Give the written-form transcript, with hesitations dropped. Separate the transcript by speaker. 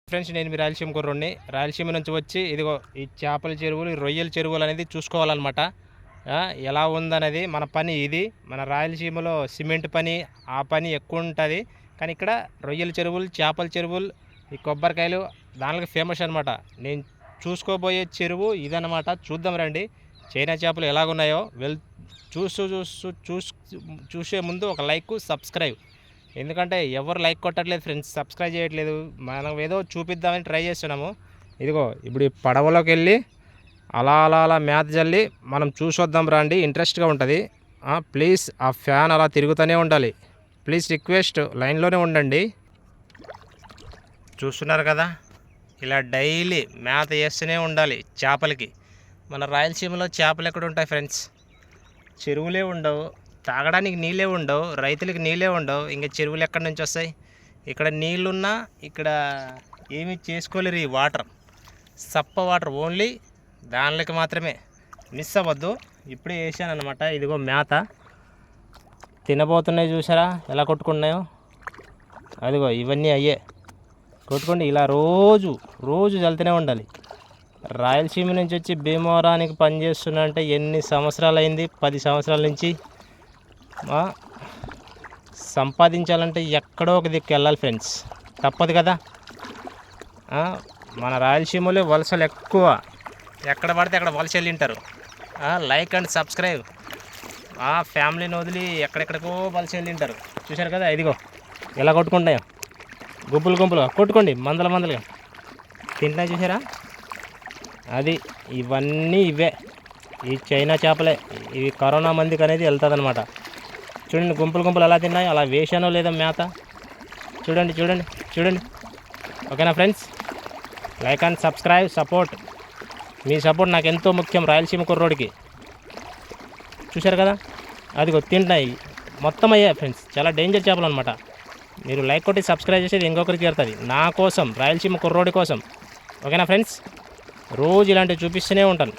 Speaker 1: Friends, నేను మీ రాయలసీమ కుర్రోడిని. రాయలసీమ నుంచి వచ్చి ఇదిగో ఈ చేపల చెరువులు, ఈ రొయ్యల చెరువులు అనేది చూసుకోవాలన్నమాట. ఎలా ఉందనేది మన పని. ఇది మన రాయలసీమలో సిమెంట్ పని, ఆ పని ఎక్కువ ఉంటుంది. కానీ ఇక్కడ రొయ్యల చెరువులు, చేపల చెరువులు, ఈ కొబ్బరికాయలు దానికి ఫేమస్ అనమాట. నేను చూసుకోబోయే చెరువు ఇదనమాట. చూద్దాం రండి చైనా చేపలు ఎలాగున్నాయో. చూసే ముందు ఒక లైక్, సబ్స్క్రైబ్. ఎందుకంటే ఎవరు లైక్ కొట్టట్లేదు ఫ్రెండ్స్, సబ్స్క్రైబ్ చేయట్లేదు. మనం ఏదో చూపిద్దామని ట్రై చేస్తున్నాము. ఇదిగో ఇప్పుడు ఈ పడవలోకి వెళ్ళి అలా అలా అలా మేత జల్లి మనం చూసొద్దాం రండి. ఇంట్రెస్ట్గా ఉంటుంది. ప్లీజ్ ఆ ఫ్యాన్ అలా తిరుగుతూనే ఉండాలి. ప్లీజ్ రిక్వెస్ట్, లైన్లోనే ఉండండి. చూస్తున్నారు కదా, ఇలా డైలీ మేత వేస్తూనే ఉండాలి చేపలకి. మన రాయలసీమలో చేపలు ఎక్కడ ఉంటాయి ఫ్రెండ్స్? చెరువులే ఉండవు, తాగడానికి నీళ్ళే ఉండవు, రైతులకి నీళ్ళే ఉండవు. ఇంకా చెరువులు ఎక్కడి నుంచి వస్తాయి? ఇక్కడ నీళ్ళున్నా ఇక్కడ ఏమీ చేసుకోలేరు. ఈ వాటర్ సప్ప వాటర్, ఓన్లీ దానిలోకి మాత్రమే. మిస్ అవ్వద్దు. ఇప్పుడే వేసాను అనమాట. ఇదిగో మేత తినబోతున్నాయి, చూసారా ఎలా కొట్టుకున్నాయో? అదిగో ఇవన్నీ అయ్యే కొట్టుకోండి. ఇలా రోజు రోజు చల్లుతూనే ఉండాలి. రాయలసీమ నుంచి వచ్చి భీమవరానికి పనిచేస్తున్నా అంటే ఎన్ని సంవత్సరాలు అయింది? 10 సంవత్సరాల నుంచి. సంపాదించాలంటే ఎక్కడో ఒక దిక్కు వెళ్ళాలి ఫ్రెండ్స్, తప్పదు కదా. మన రాయలసీమలో వలసలు ఎక్కువ, ఎక్కడ పడితే అక్కడ వలస వెళ్ళింటారు. Like and subscribe. ఫ్యామిలీని వదిలి ఎక్కడెక్కడికో వలస వెళ్ళింటారు. చూశారు కదా, ఇదిగో ఎలా కొట్టుకుంటాయో. గుంపులు గుంపులుగా కొట్టుకోండి, మందల మందలుగా తింటున్నాయి. చూసారా? అది ఇవన్నీ ఇవే, ఈ చైనా చేపలే. ఇవి కరోనా మందికి అనేది వెళ్తుంది అనమాట. చూడండి గుంపులు గుంపులు ఎలా తిన్నాయి. అలా వేసానో లేదో మేత. చూడండి చూడండి చూడండి. ఓకేనా friends? Like and subscribe, support. Me support నాకు ఎంతో ముఖ్యం రాయలసీమ కుర్రోడికి. చూశారు కదా, అదిగో తింటున్నాయి. మొత్తం అయ్యాయి ఫ్రెండ్స్. చాలా డేంజర్ చేపలు అనమాట. మీరు లైక్ కొట్టి సబ్స్క్రైబ్ చేసేది ఇంకొకరికి చేరుతుంది, నా కోసం, రాయలసీమ కుర్రోడి కోసం. ఓకేనా ఫ్రెండ్స్? రోజు ఇలాంటివి చూపిస్తూనే ఉంటాను.